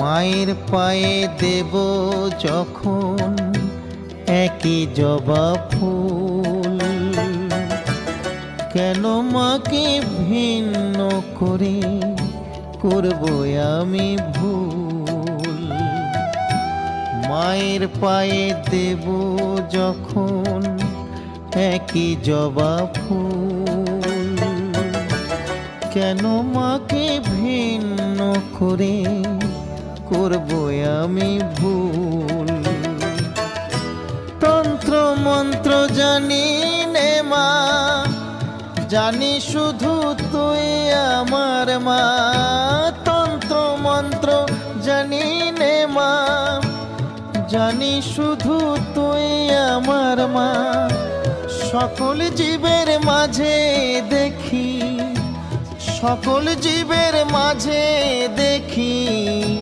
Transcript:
মায়ের পায়ে দেব যখন একই জবা ফুল, কেন মাকে ভিন্ন করে করব আমি ভুল। মায়ের পায়ে দেব যখন একই জবা ফুল, কেন মাকে ভিন্ন করে করব আমি ভুল। তন্ত্র মন্ত্র জানি নে মা, জানি শুধু তুই আমার মা। তন্ত্র মন্ত্র জানি নে মা, জানি শুধু তুই আমার মা। সকল জীবের মাঝে দেখি, সকল জীবের মাঝে দেখি